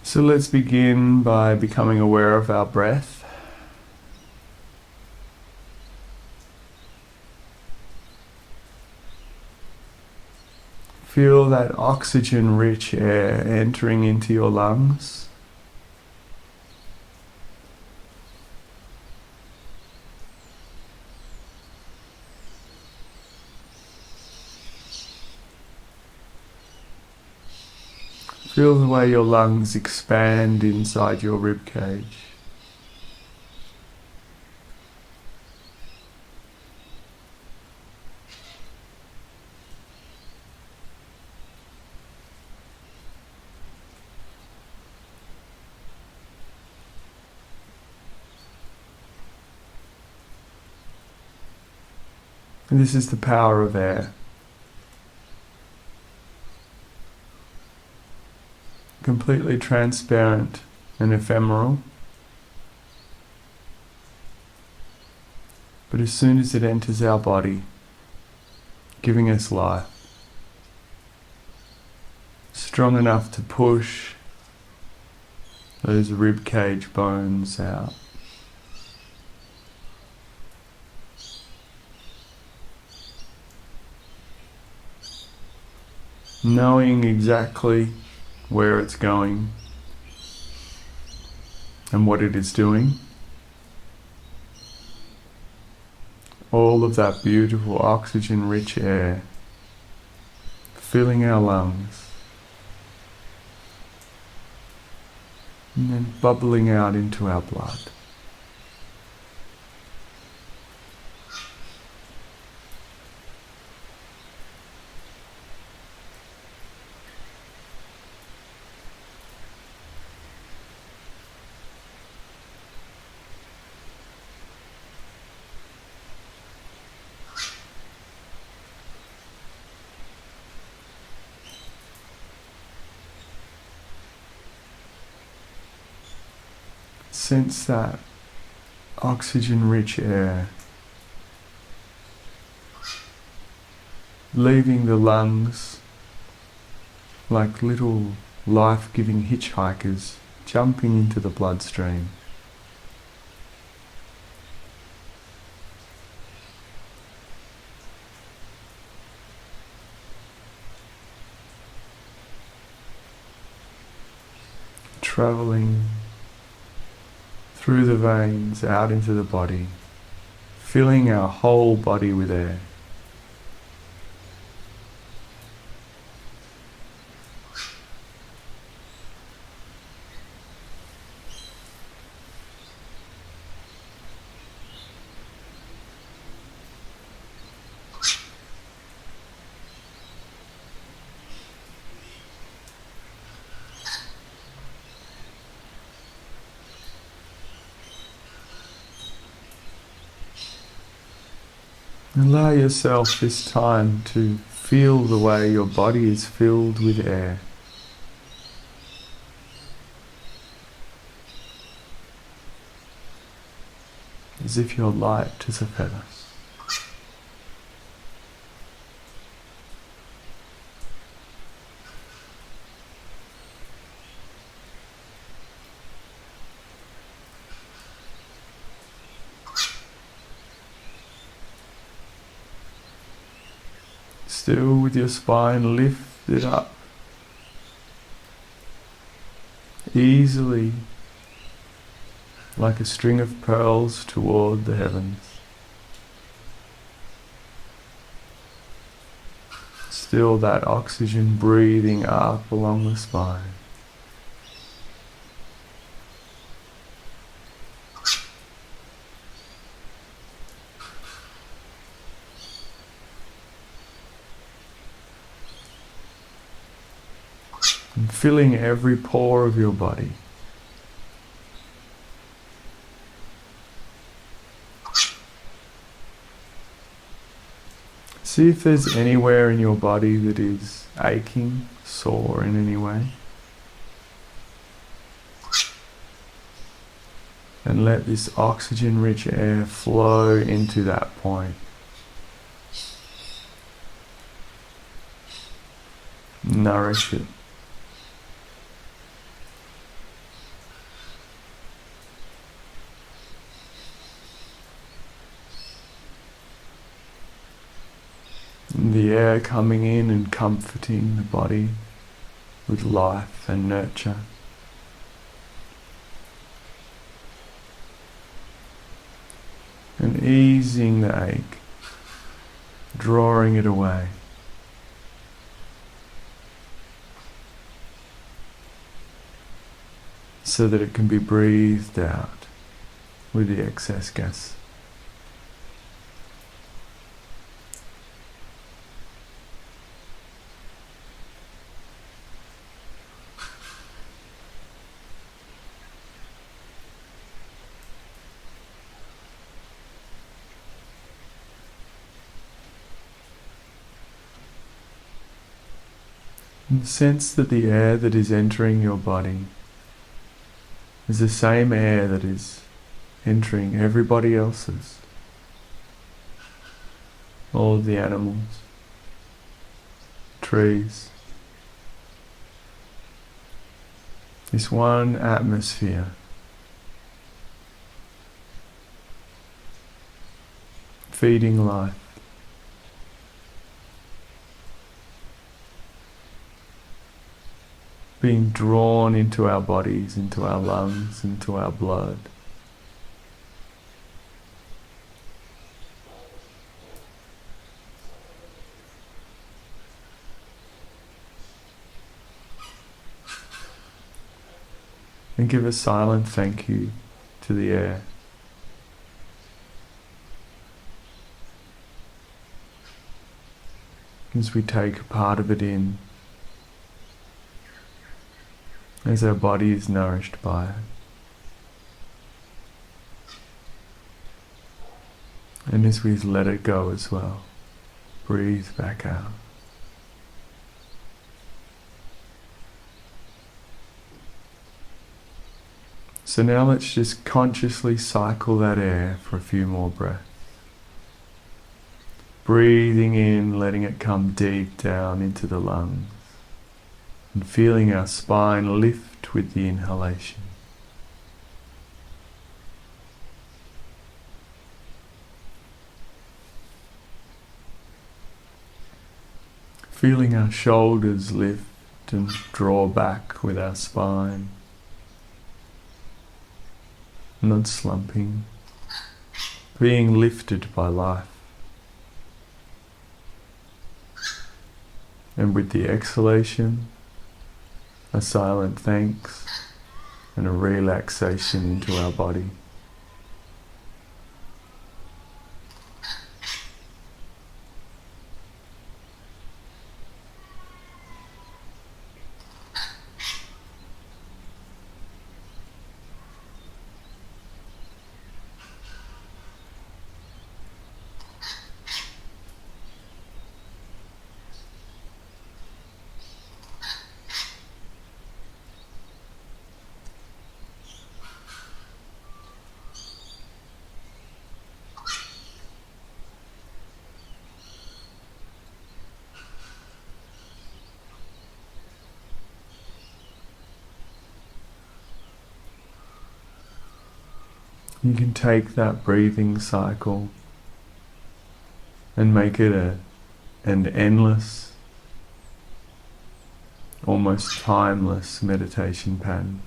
So let's begin by becoming aware of our breath. Feel that oxygen-rich air entering into your lungs. Feel the way your lungs expand inside your rib cage. And this is the power of air. Completely transparent and ephemeral. But as soon as it enters our body, giving us life, strong enough to push those rib cage bones out. Knowing exactly where it's going and what it is doing. All of that beautiful oxygen-rich air filling our lungs and then bubbling out into our blood. Sense that oxygen-rich air leaving the lungs like little life-giving hitchhikers jumping into the bloodstream. Traveling through the veins, out into the body, filling our whole body with air. Allow yourself this time to feel the way your body is filled with air. As if you're light as a feather. Still with your spine lifted up, easily like a string of pearls toward the heavens. Still that oxygen breathing up along the spine. And filling every pore of your body. See if there's anywhere in your body that is aching, sore in any way. And let this oxygen-rich air flow into that point. Nourish it. And the air coming in and comforting the body with life and nurture. And easing the ache, drawing it away. So that it can be breathed out with the excess gas. And sense that the air that is entering your body is the same air that is entering everybody else's. All of the animals, trees. This one atmosphere. Feeding life. Being drawn into our bodies, into our lungs, into our blood. And give a silent thank you to the air. As we take a part of it in, as our body is nourished by it. And as we let it go as well, breathe back out. So now let's just consciously cycle that air for a few more breaths. Breathing in, letting it come deep down into the lungs. And feeling our spine lift with the inhalation. Feeling our shoulders lift and draw back with our spine. Not slumping, being lifted by life. And with the exhalation, a silent thanks and a relaxation into our body. You can take that breathing cycle and make it an endless, almost timeless meditation pattern.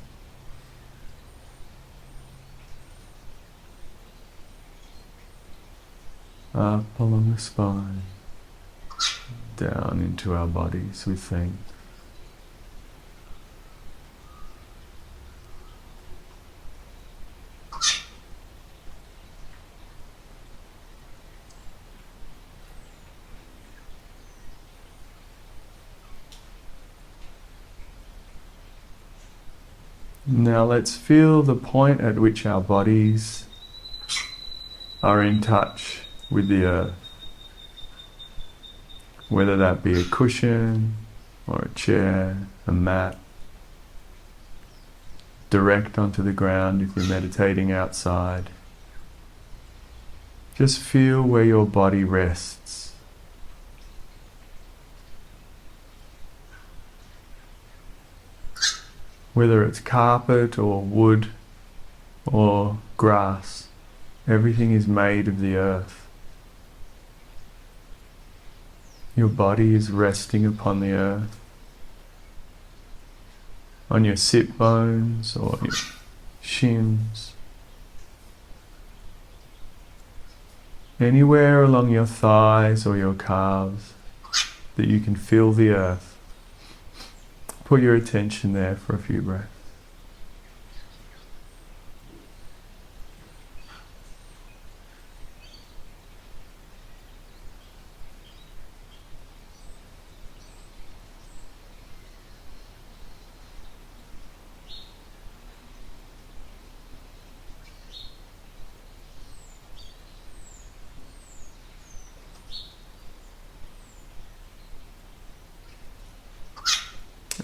Up along the spine, down into our bodies with thanks. Now let's feel the point at which our bodies are in touch with the earth. Whether that be a cushion or a chair, a mat, direct onto the ground if you're meditating outside. Just feel where your body rests. Whether it's carpet or wood or grass, everything is made of the earth. Your body is resting upon the earth, on your sit bones or your shins, anywhere along your thighs or your calves that you can feel the earth. Put your attention there for a few breaths.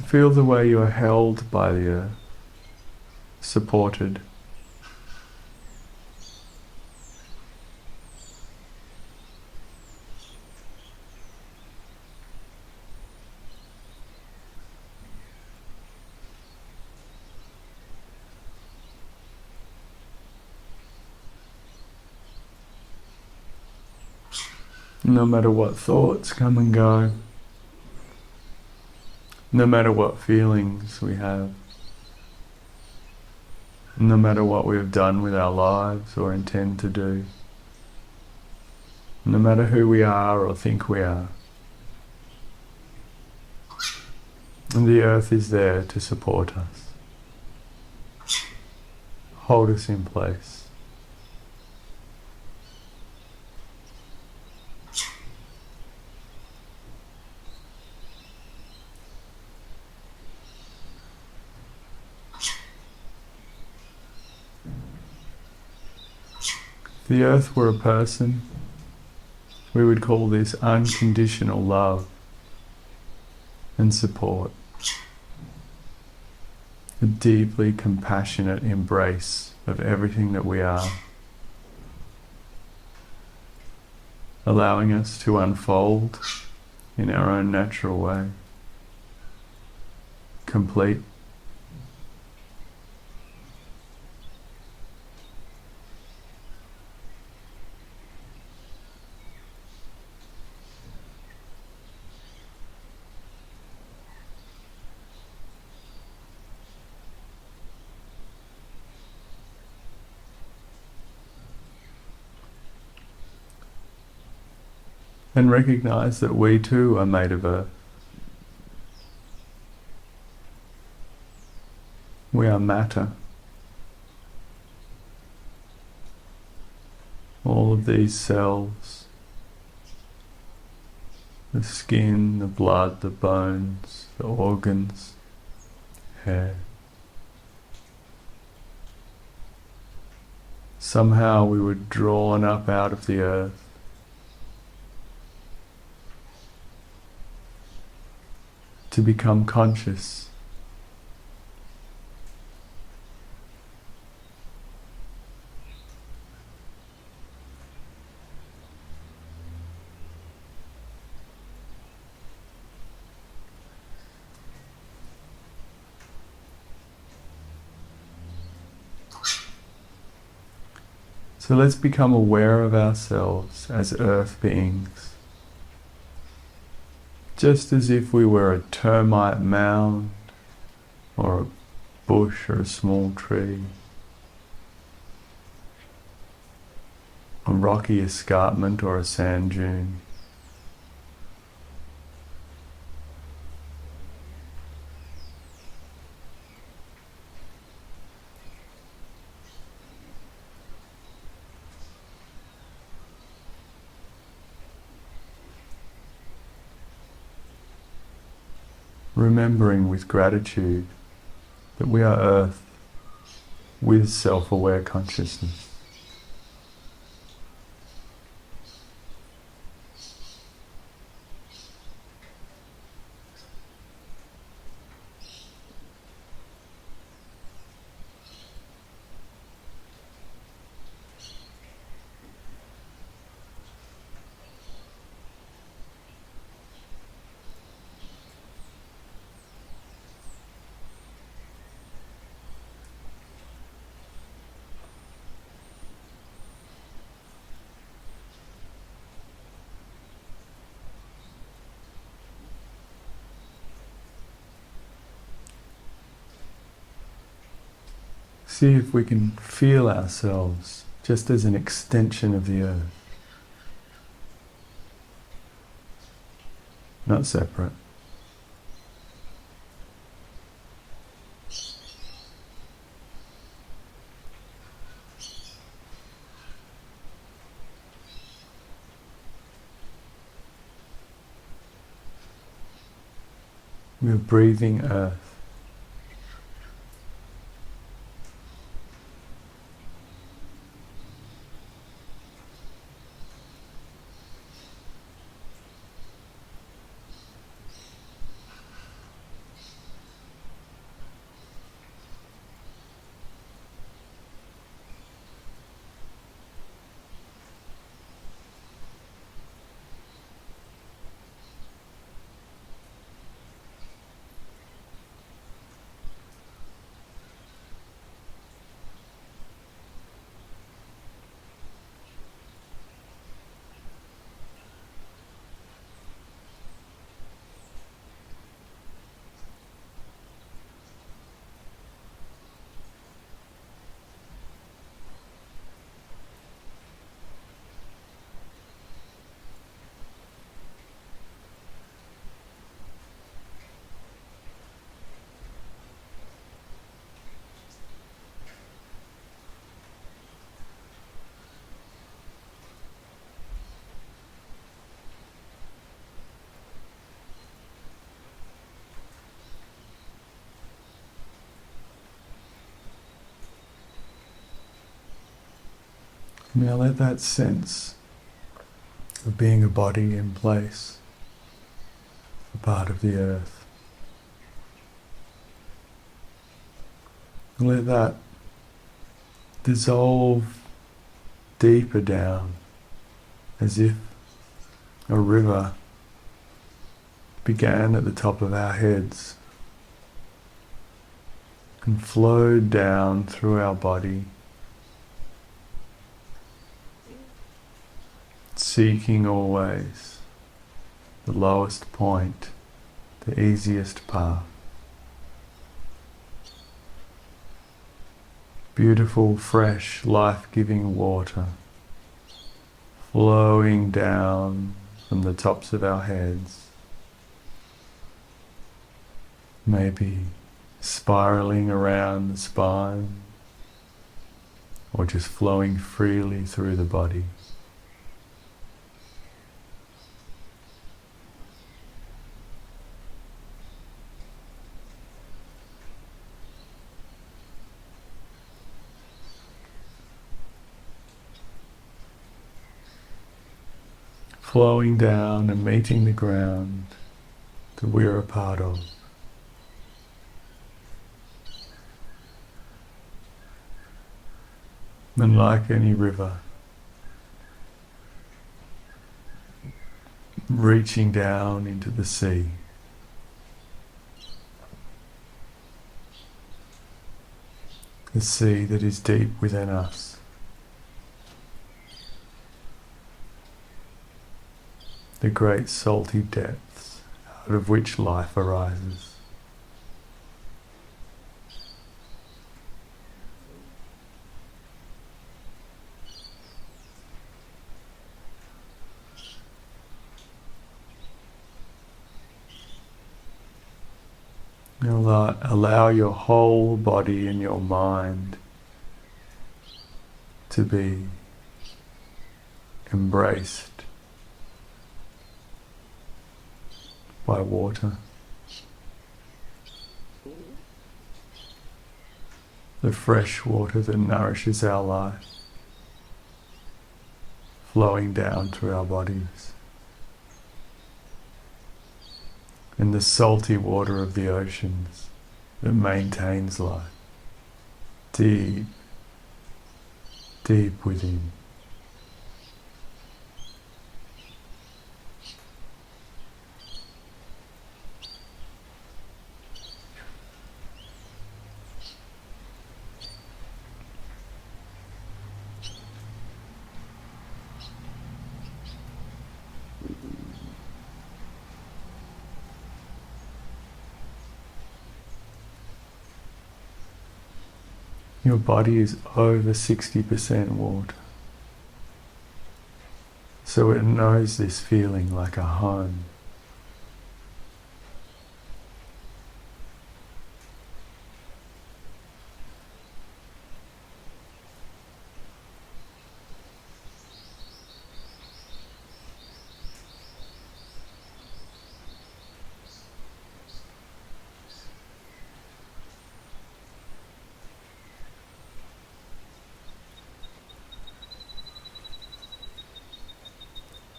Feel the way you are held by the earth, supported. No matter what thoughts come and go, no matter what feelings we have, no matter what we have done with our lives or intend to do, no matter who we are or think we are, and the earth is there to support us, hold us in place. If the earth were a person, we would call this unconditional love and support. A deeply compassionate embrace of everything that we are, allowing us to unfold in our own natural way, complete. And recognize that we too are made of earth. We are matter. All of these cells, the skin, the blood, the bones, the organs, hair. Somehow we were drawn up out of the earth, to become conscious. So let's become aware of ourselves as earth beings. Just as if we were a termite mound, or a bush or a small tree, a rocky escarpment or a sand dune. Remembering with gratitude that we are earth with self-aware consciousness. See if we can feel ourselves just as an extension of the earth, not separate. We're breathing earth. Now let that sense of being a body in place, a part of the earth, let that dissolve deeper down, as if a river began at the top of our heads and flowed down through our body, seeking always the lowest point, the easiest path. Beautiful, fresh, life-giving water flowing down from the tops of our heads, maybe spiraling around the spine, or just flowing freely through the body. Flowing down and meeting the ground that we're a part of. And like any river, reaching down into the sea. The sea that is deep within us. The great salty depths out of which life arises. Allow your whole body and your mind to be embraced by water. The fresh water that nourishes our life, flowing down through our bodies. And the salty water of the oceans that maintains life, deep, deep within. Your body is over 60% water. So it knows this feeling like a home.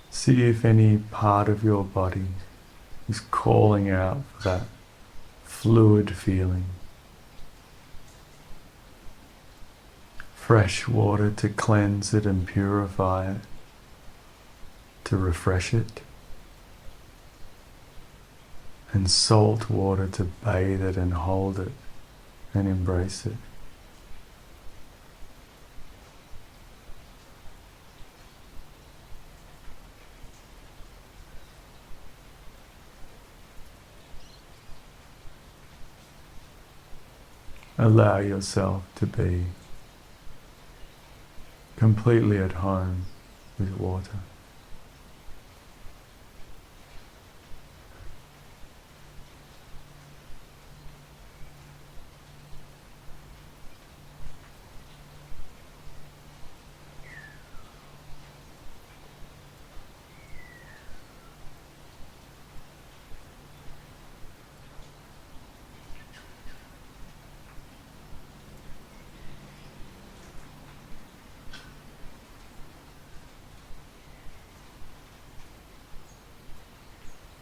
See if any part of your body is calling out for that fluid feeling. Fresh water to cleanse it and purify it, to refresh it, and salt water to bathe it and hold it and embrace it. Allow yourself to be completely at home with water.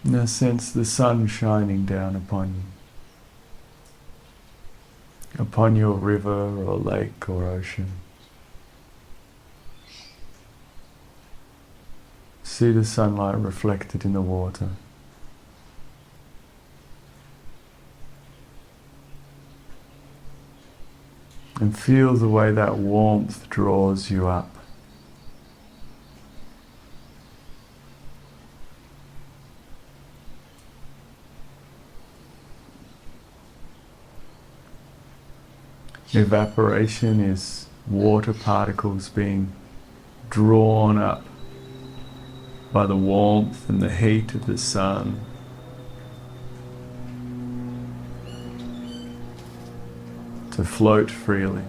Now sense the sun shining down upon you, upon your river or lake or ocean. See the sunlight reflected in the water. And feel the way that warmth draws you up. Evaporation is water particles being drawn up by the warmth and the heat of the sun. To float freely.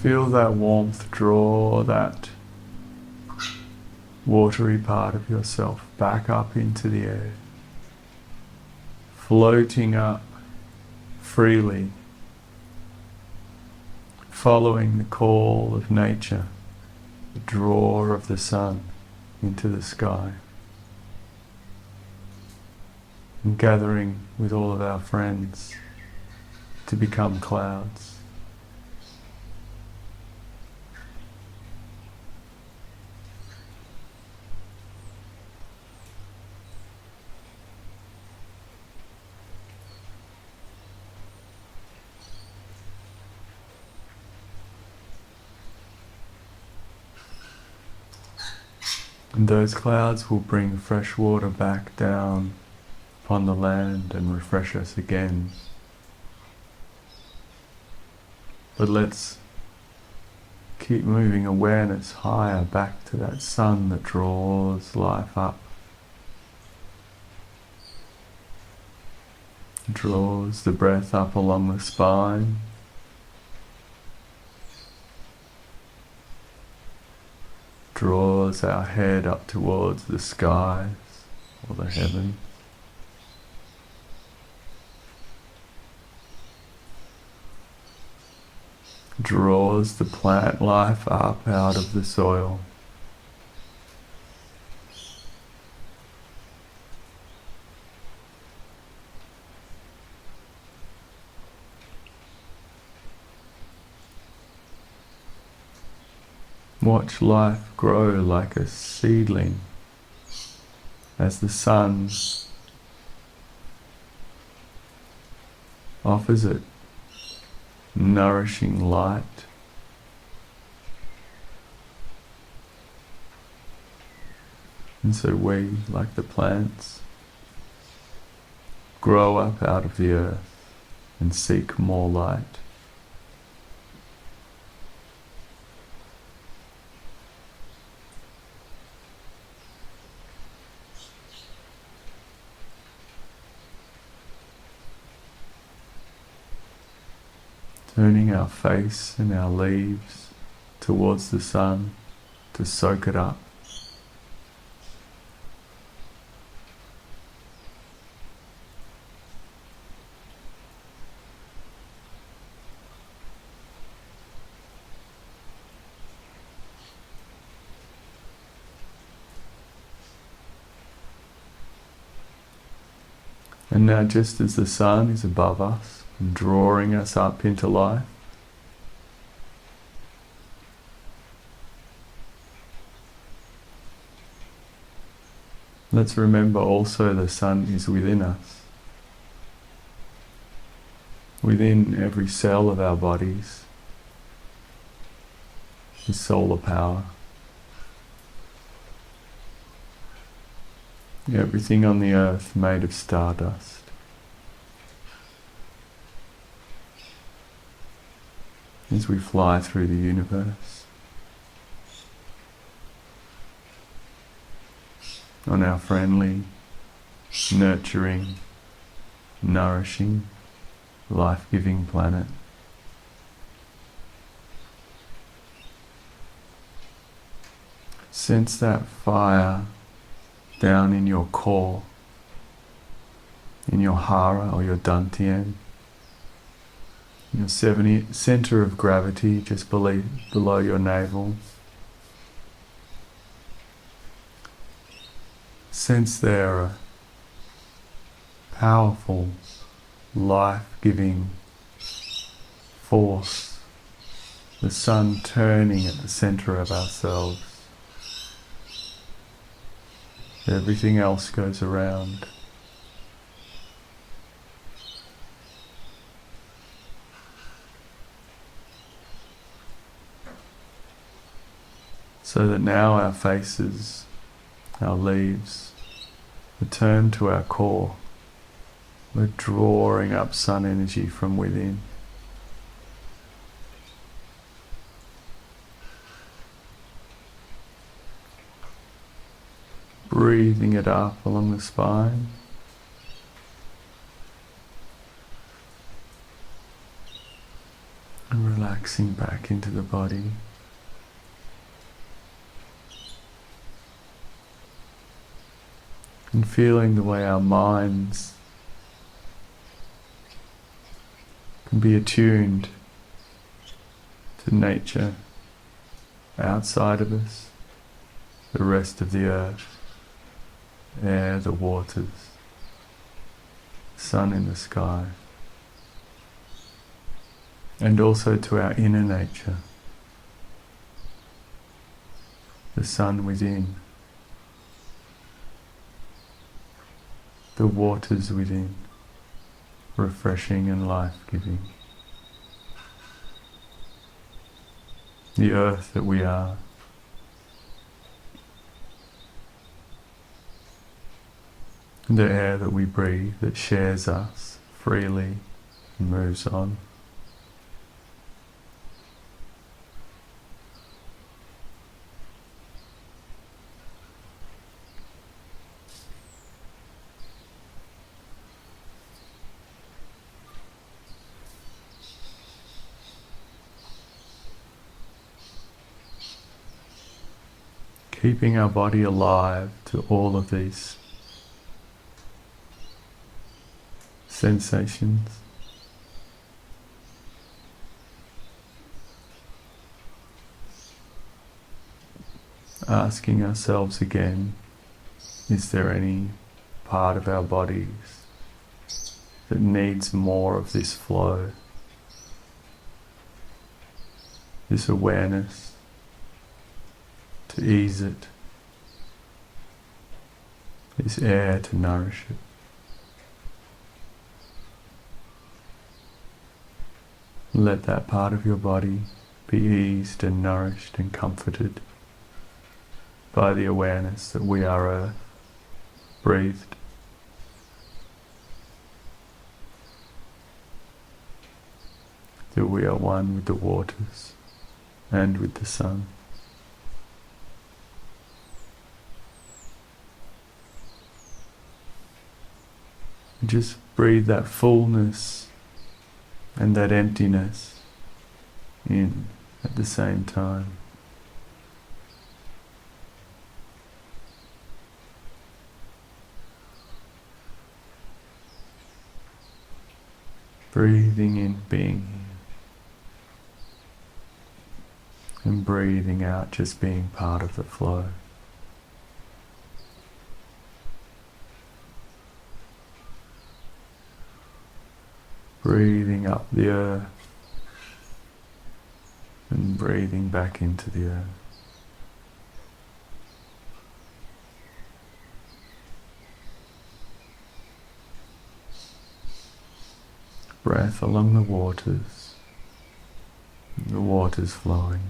Feel that warmth draw that watery part of yourself back up into the air, floating up freely, following the call of nature, the draw of the sun into the sky, and gathering with all of our friends to become clouds. And those clouds will bring fresh water back down upon the land and refresh us again. But let's keep moving awareness higher back to that sun that draws life up. Draws the breath up along the spine. Draws our head up towards the skies or the heaven. Draws the plant life up out of the soil. Watch life grow like a seedling as the sun offers it nourishing light And so we, like the plants, grow up out of the earth and seek more light. Turning our face and our leaves towards the sun to soak it up. And now, just as the sun is above us and drawing us up into life, let's remember also the sun is within us, within every cell of our bodies is solar power. Everything on the earth made of stardust. As we fly through the universe, on our friendly, nurturing, nourishing, life-giving planet. Sense that fire down in your core, in your hara or your dantian, your center of gravity just below your navel. Sense there a powerful, life-giving force, the sun turning at the center of ourselves. Everything else goes around. So that now our faces, our leaves, return to our core. We're drawing up sun energy from within. Breathing it up along the spine. And relaxing back into the body. And feeling the way our minds can be attuned to nature outside of us, the rest of the earth, air, the waters, sun in the sky, and also to our inner nature, the sun within, the waters within, refreshing and life-giving, the earth that we are, the air that we breathe that shares us freely and moves on. Keeping our body alive to all of these sensations. Asking ourselves again, is there any part of our bodies that needs more of this flow, this awareness, to ease it, this air to nourish it? Let that part of your body be eased and nourished and comforted. by the awareness that we are earth, breathed. That we are one with the waters and with the sun. And just breathe that fullness and that emptiness in at the same time. Breathing in, being here. And breathing out, just being part of the flow. Breathing up the earth and breathing back into the earth. Breath along the waters flowing.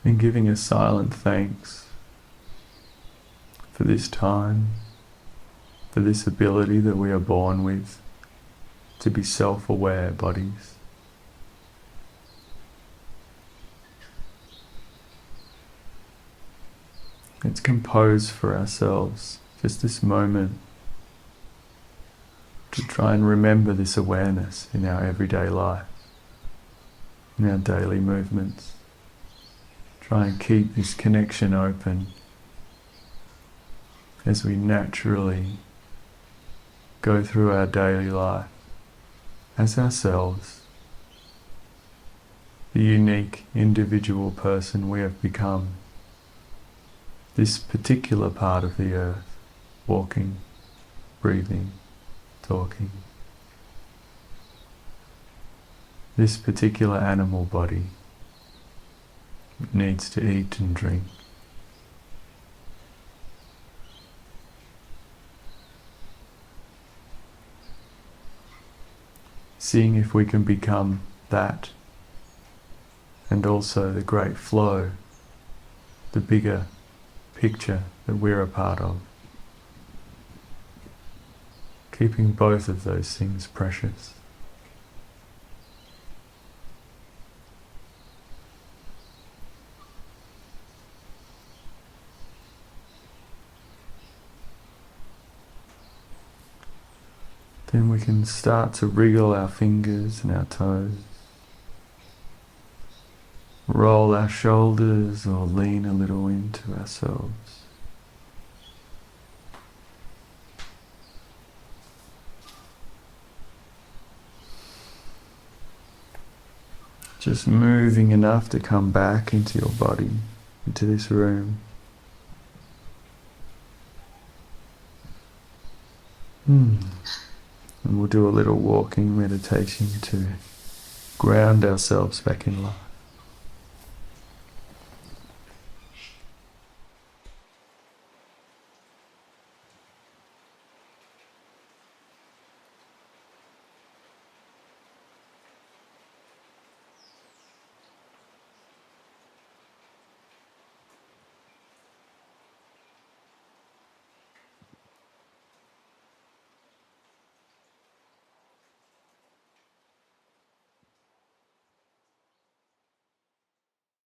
And giving a silent thanks for this time, for this ability that we are born with to be self-aware bodies. Let's compose for ourselves just this moment to try and remember this awareness in our everyday life, in our daily movements. Try and keep this connection open as we naturally go through our daily life as ourselves, the unique individual person we have become, this particular part of the earth, walking, breathing, talking, this particular animal body needs to eat and drink. Seeing if we can become that, and also the great flow, the bigger picture that we're a part of. Keeping both of those things precious. Then we can start to wriggle our fingers and our toes, roll our shoulders or lean a little into ourselves. Just moving enough to come back into your body, into this room. And we'll do a little walking meditation to ground ourselves back in life.